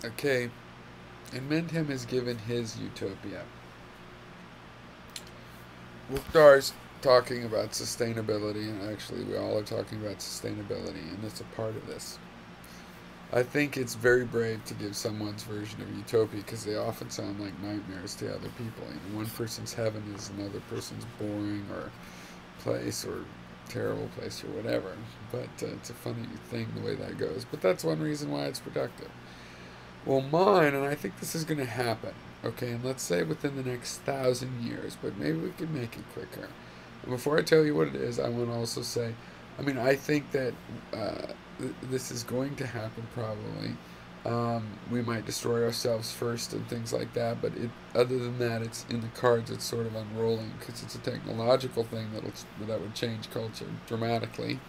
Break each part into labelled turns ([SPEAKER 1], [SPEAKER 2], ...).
[SPEAKER 1] Okay, and Mendham has given his utopia. Mukhtar's talking about sustainability, and actually, we all are talking about sustainability, and it's a part of this. I think it's very brave to give someone's version of utopia because they often sound like nightmares to other people. You know, one person's heaven is another person's boring or place or terrible place or whatever. But it's a funny thing the way that goes. But that's one reason why it's productive. Well, mine, and I think this is going to happen, okay, and let's say within the next 1,000 years, but maybe we can make it quicker. And before I tell you what it is, I want to also say, I mean, I think that this is going to happen probably. We might destroy ourselves first and things like that, but other than that, it's in the cards. It's sort of unrolling because it's a technological thing that would change culture dramatically.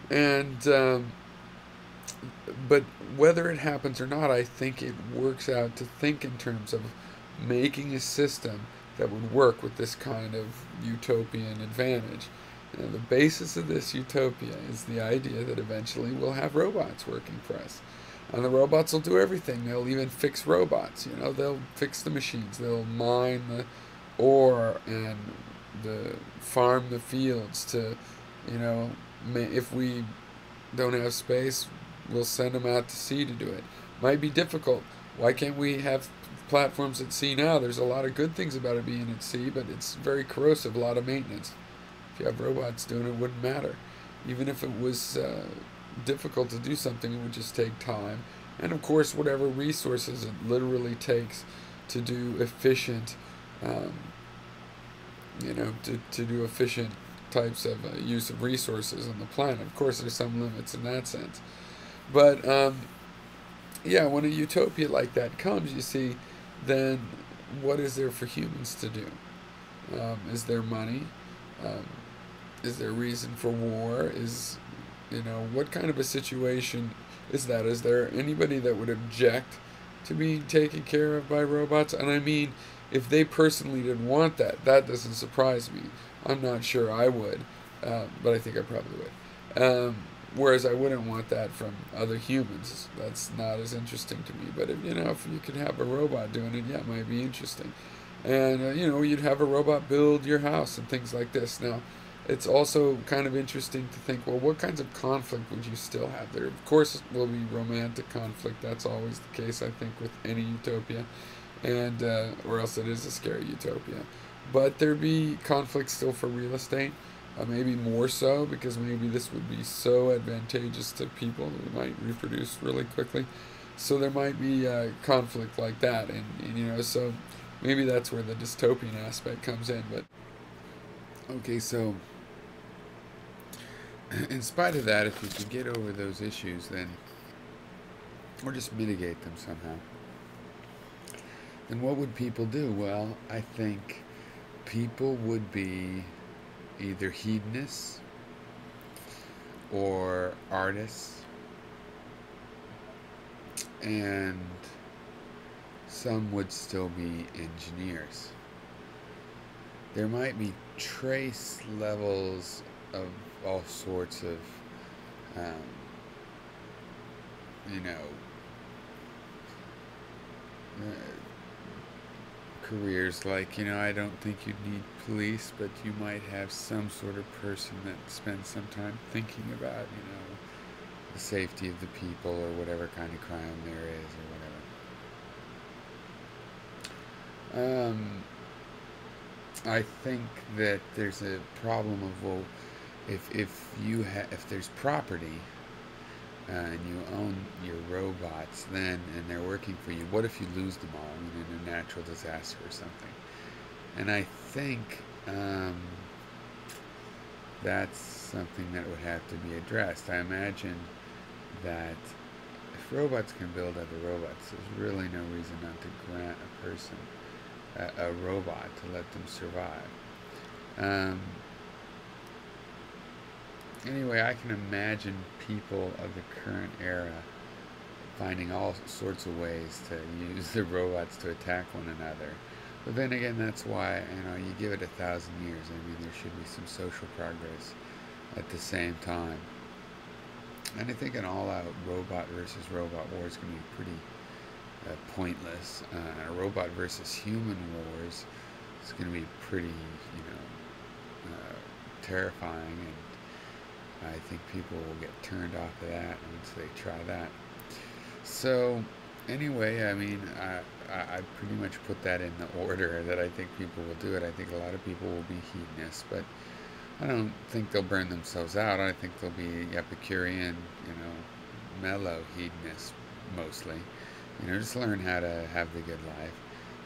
[SPEAKER 1] And but whether it happens or not, I think it works out to think in terms of making a system that would work with this kind of utopian advantage. You know, the basis of this utopia is the idea that eventually we'll have robots working for us. And the robots will do everything. They'll even fix robots. You know, they'll fix the machines. They'll mine the ore and farm the fields to, you know, if we don't have space, we'll send them out to sea to do it. Might be difficult. Why can't we have platforms at sea now? There's a lot of good things about it being at sea, but it's very corrosive, a lot of maintenance. If you have robots doing it, it wouldn't matter. Even if it was difficult to do something, it would just take time. And of course, whatever resources it literally takes to do efficient, um, to do efficient types of use of resources on the planet. Of course, there's some limits in that sense. But yeah, when a utopia like that comes, you see, then what is there for humans to do? Is there money? Um, is there reason for war? What kind of a situation is that? Is there anybody that would object to being taken care of by robots? And I mean, if they personally didn't want that, that doesn't surprise me. I'm not sure I would, but I think I probably would. Whereas I wouldn't want that from other humans. That's not as interesting to me. But if you could have a robot doing it, yeah, it might be interesting. And you'd have a robot build your house and things like this. Now, it's also kind of interesting to think, well, what kinds of conflict would you still have there? Of course, it will be romantic conflict. That's always the case, I think, with any utopia, and or else it is a scary utopia. But there'd be conflict still for real estate. Maybe more so because maybe this would be so advantageous to people that we might reproduce really quickly. So there might be conflict like that, and so maybe that's where the dystopian aspect comes in. But okay, so in spite of that, if you could get over those issues, then or just mitigate them somehow, then what would people do? Well, I think people would be either hedonists or artists, and some would still be engineers. There might be trace levels of all sorts of, um, you know, careers like, I don't think you'd need police, but you might have some sort of person that spends some time thinking about, the safety of the people or whatever kind of crime there is or whatever. I think that there's a problem of, well, if there's property and you own your robots then and they're working for you, what if you lose them all in a natural disaster or something? And I think that's something that would have to be addressed. I imagine that if robots can build other robots, there's really no reason not to grant a person a robot to let them survive. Anyway, I can imagine people of the current era finding all sorts of ways to use the robots to attack one another. But then again, that's why, you give it 1,000 years. I mean, there should be some social progress at the same time.
[SPEAKER 2] And I think an all-out robot versus robot war is going to be pretty pointless. A robot versus human wars is going to be pretty, terrifying, and I think people will get turned off of that once they try that. So, anyway, I mean, I pretty much put that in the order that I think people will do it. I think a lot of people will be hedonists, but I don't think they'll burn themselves out. I think they'll be Epicurean, mellow hedonists mostly. Just learn how to have the good life.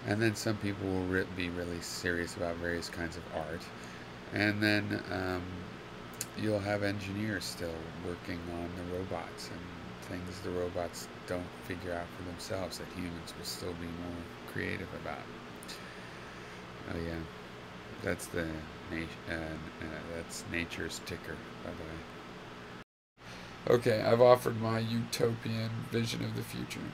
[SPEAKER 2] And then some people will be really serious about various kinds of art. And then you'll have engineers still working on the robots and things the robots don't figure out for themselves that humans will still be more creative about. Oh yeah, that's that's nature's ticker, by the way.
[SPEAKER 1] Okay, I've offered my utopian vision of the future.